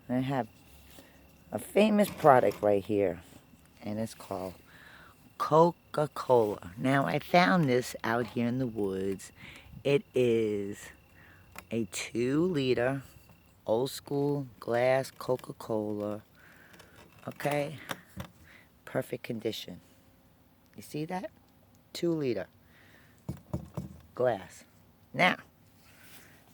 I have a famous product right here, and it's called Coca-Cola. Now, I found this out here in the woods. It is a 2-liter old school glass Coca-Cola. Okay, perfect condition. You see that? 2-liter glass. Now,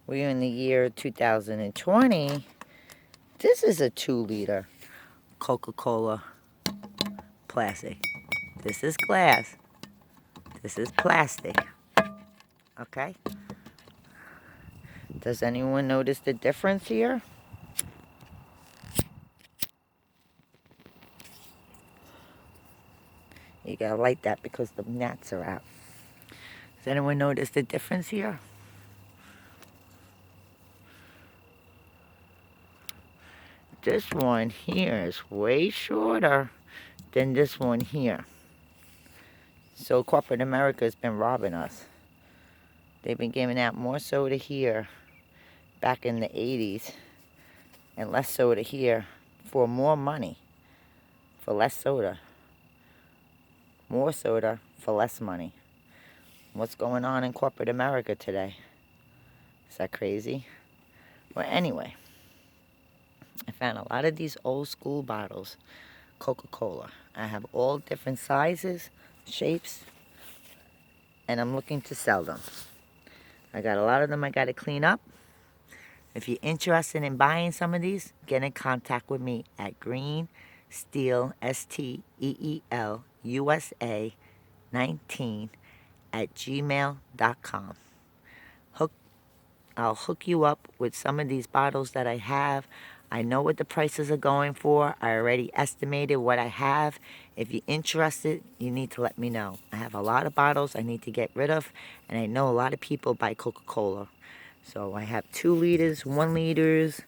we're in the year 2020. This is a 2-liter Coca-Cola plastic. This is glass. This is plastic. Okay? Does anyone notice the difference here? You gotta light that because the gnats are out. Does anyone notice the difference here? This one here is way shorter than this one here. So corporate America has been robbing us. They've been giving out more soda here back in the 80s and less soda here for more money, for less soda. More soda for less money. What's going on in corporate America today? Is that crazy? Well, anyway, I found a lot of these old school bottles, Coca-Cola. I have all different sizes, shapes, and I'm looking to sell them. I got a lot of them I got to clean up. If you're interested in buying some of these, get in contact with me at Green Steel, STEEL, USA 19 at gmail.com. I'll hook you up with some of these bottles that I have. I know what the prices are going for. I already estimated what I have. If you're interested, you need to let me know. I have a lot of bottles I need to get rid of, and I know a lot of people buy Coca-Cola. So I have 2 liters, 1 liters,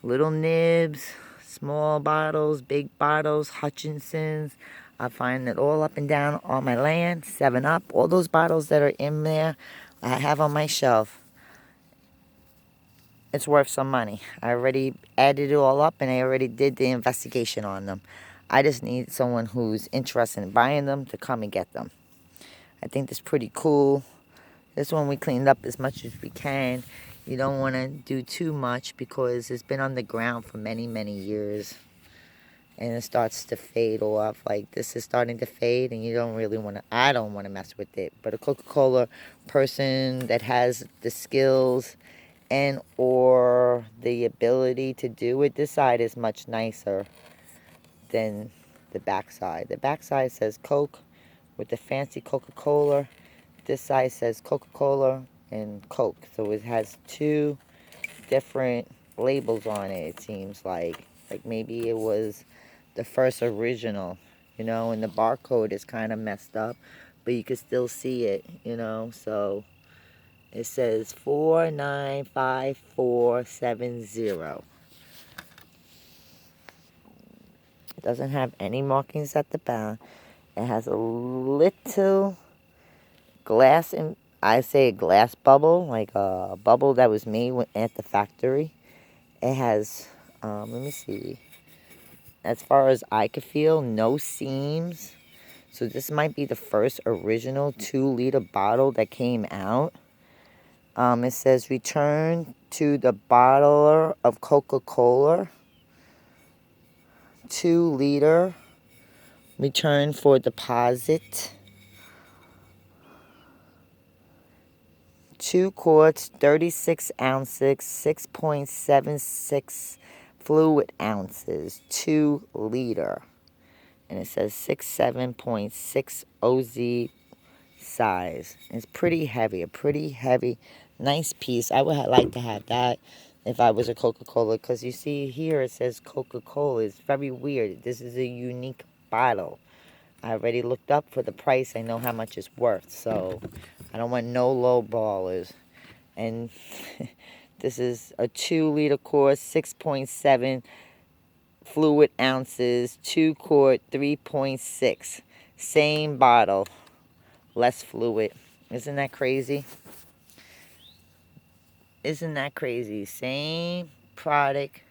little nibs, small bottles, big bottles, Hutchinsons. I find it all up and down on my land, 7-Up, all those bottles that are in there, I have on my shelf. It's worth some money. I already added it all up and I already did the investigation on them. I just need someone who's interested in buying them to come and get them. I think that's pretty cool. This one we cleaned up as much as we can. You don't want to do too much because it's been on the ground for many, many years. And it starts to fade off. Like this is starting to fade and you don't really want to, I don't want to mess with it. But a Coca-Cola person that has the skills and or the ability to do it, this side is much nicer than the back side. The back side says Coke with the fancy Coca-Cola. This side says Coca-Cola and Coke. So it has 2 different labels on it, it seems like. Like maybe it was the first original, you know, and the barcode is kind of messed up, but you can still see it, you know, so it says 495470. It doesn't have any markings at the back. It has a little glass, in, I say a glass bubble, like a bubble that was made at the factory. It has, let me see, as far as I could feel, no seams. So this might be the first original 2-liter bottle that came out. It says return to the bottler of Coca-Cola. 2-liter. Return for deposit. 2 quarts, 36 ounces, 6.76 fluid ounces, 2-liter. And it says 67.6 OZ size. It's pretty heavy, a pretty heavy, nice piece. I would like to have that if I was a Coca-Cola, because you see here it says Coca-Cola. It's very weird. This is a unique bottle. I already looked up for the price. I know how much it's worth, so I don't want no low ballers. And this is a 2-liter quart, 6.7 fluid ounces, 2 quart, 3.6. Same bottle, less fluid. Isn't that crazy? Isn't that crazy? Same product,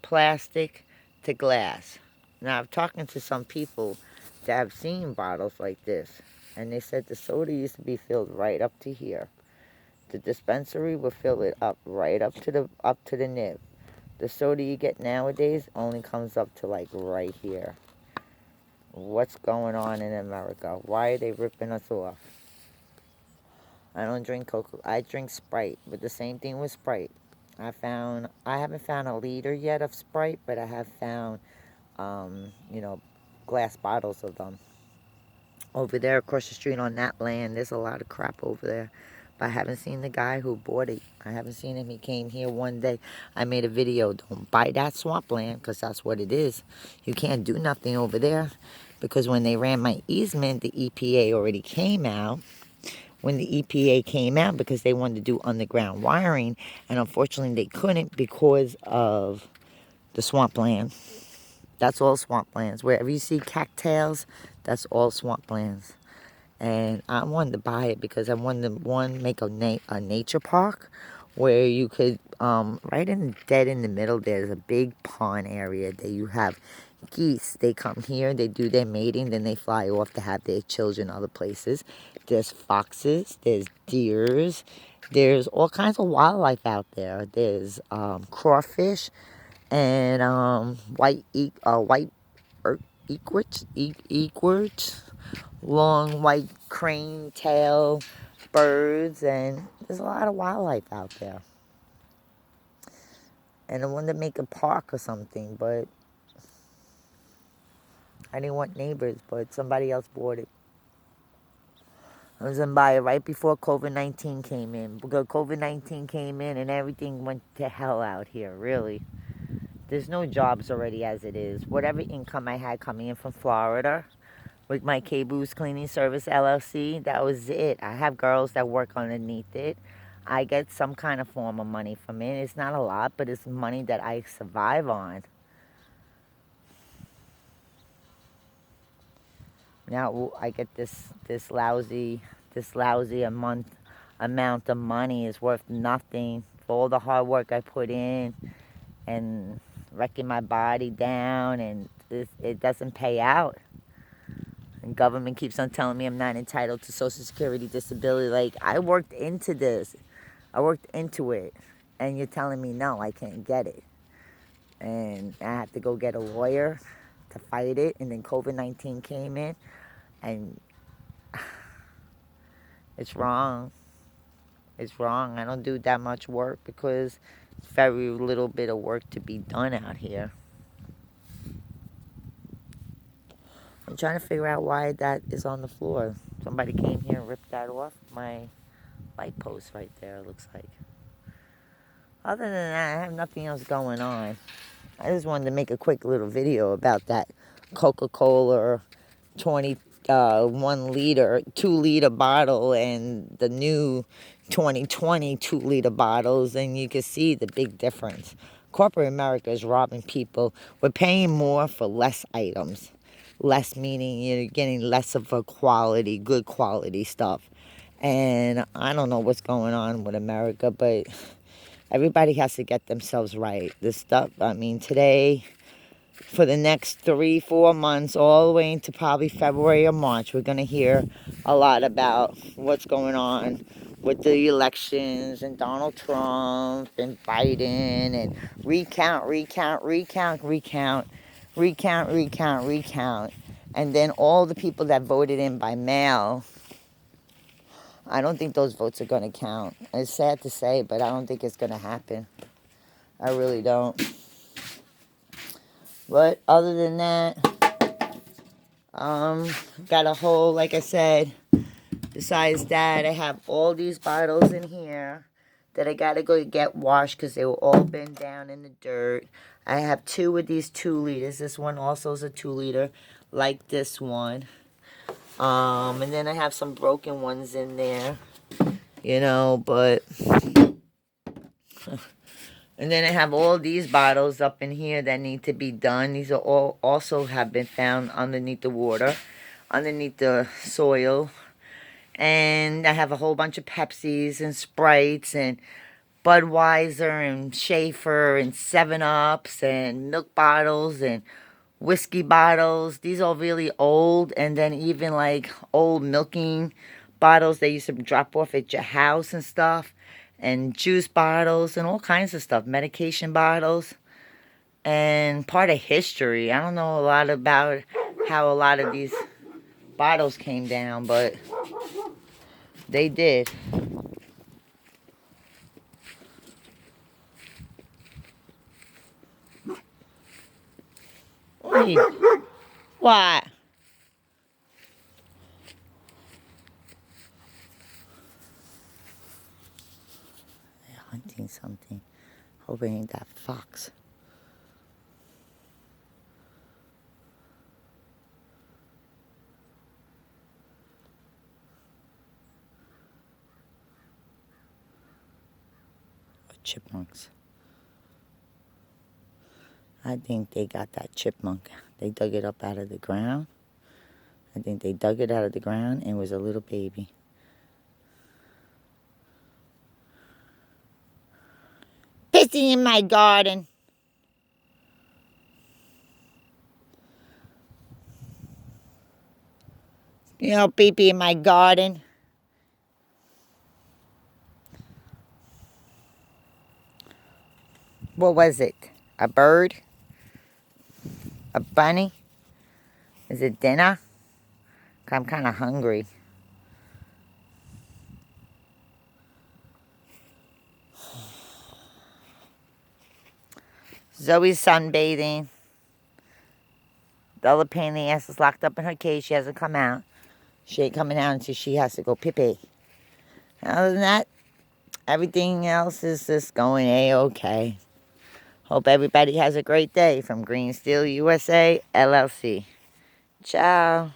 plastic to glass. Now, I'm talking to some people that have seen bottles like this, and they said the soda used to be filled right up to here. The dispensary will fill it up right up to the nib. The soda you get nowadays only comes up to like right here. What's going on in America? Why are they ripping us off? I don't drink Coca. I drink Sprite, but the same thing with Sprite. I haven't found a liter yet of Sprite, but I have found, you know, glass bottles of them. Over there across the street on that land, there's a lot of crap over there. But I haven't seen the guy who bought it. I haven't seen him. He came here one day. I made a video. Don't buy that swampland, because that's what it is. You can't do nothing over there. Because when they ran my easement, the EPA already came out. When the EPA came out, because they wanted to do underground wiring, and unfortunately they couldn't because of the swampland. That's all swamplands. Wherever you see cattails, that's all swamplands. And I wanted to buy it because I wanted to, one, make a nature park where you could, right in dead in the middle, there's a big pond area that you have geese. They come here, they do their mating, then they fly off to have their children other places. There's foxes, there's deers, there's all kinds of wildlife out there. There's crawfish and white equorts, long white crane tail birds, and there's a lot of wildlife out there. And I wanted to make a park or something, but I didn't want neighbors, but somebody else bought it. I was going to buy it right before COVID-19 came in. Because COVID-19 came in and everything went to hell out here, really. There's no jobs already as it is. Whatever income I had coming in from Florida with my K-Boo's Cleaning Service LLC, that was it. I have girls that work underneath it. I get some kind of form of money from it. It's not a lot, but it's money that I survive on. Now I get this lousy a month amount of money is worth nothing for all the hard work I put in and wrecking my body down, and it doesn't pay out. And government keeps on telling me I'm not entitled to Social Security disability. Like, I worked into this. I worked into it. And you're telling me, no, I can't get it. And I have to go get a lawyer to fight it. And then COVID-19 came in. And it's wrong. It's wrong. I don't do that much work because it's very little bit of work to be done out here. I'm trying to figure out why that is on the floor. Somebody came here and ripped that off my light post right there, it looks like. Other than that, I have nothing else going on. I just wanted to make a quick little video about that Coca-Cola 1 liter, 2 liter bottle and the new 2020 2 liter bottles, and you can see the big difference. Corporate America is robbing people. We're paying more for less items. Less meaning you're getting less of a quality, good quality stuff. And I don't know what's going on with America, but everybody has to get themselves right. This stuff, I mean, today, for the next 3-4 months, all the way into probably February or March, we're going to hear a lot about what's going on with the elections and Donald Trump and Biden and recount. And then all the people that voted in by mail, I don't think those votes are going to count. It's sad to say, but I don't think it's going to happen. I really don't. But other than that, got a whole, like I said, besides that, I have all these bottles in here that I got to go get washed because they were all bent down in the dirt. I have 2 of these 2 liters. This one also is a 2 liter, like this one. And then I have some broken ones in there, you know, but... And then I have all these bottles up in here that need to be done. These are all also have been found underneath the water, underneath the soil. And I have a whole bunch of Pepsis and Sprites and Budweiser and Schaefer and 7-Ups and milk bottles and whiskey bottles. These are really old, and then even like old milking bottles they used to drop off at your house and stuff, and juice bottles and all kinds of stuff, medication bottles, and part of history. I don't know a lot about how a lot of these bottles came down, but they did. What? They're hunting something. Hope it ain't that fox. Or chipmunks. I think they got that chipmunk. They dug it up out of the ground. I think they dug it out of the ground and it was a little baby. Pissing in my garden. You know, pee-pee in my garden. What was it? A bird? A bunny? Is it dinner? I'm kind of hungry. Zoe's sunbathing. The other pain in the ass is locked up in her cage. She hasn't come out. She ain't coming out until she has to go pee-pee. Other than that, everything else is just going A-okay. Hope everybody has a great day from Green Steel USA, LLC. Ciao.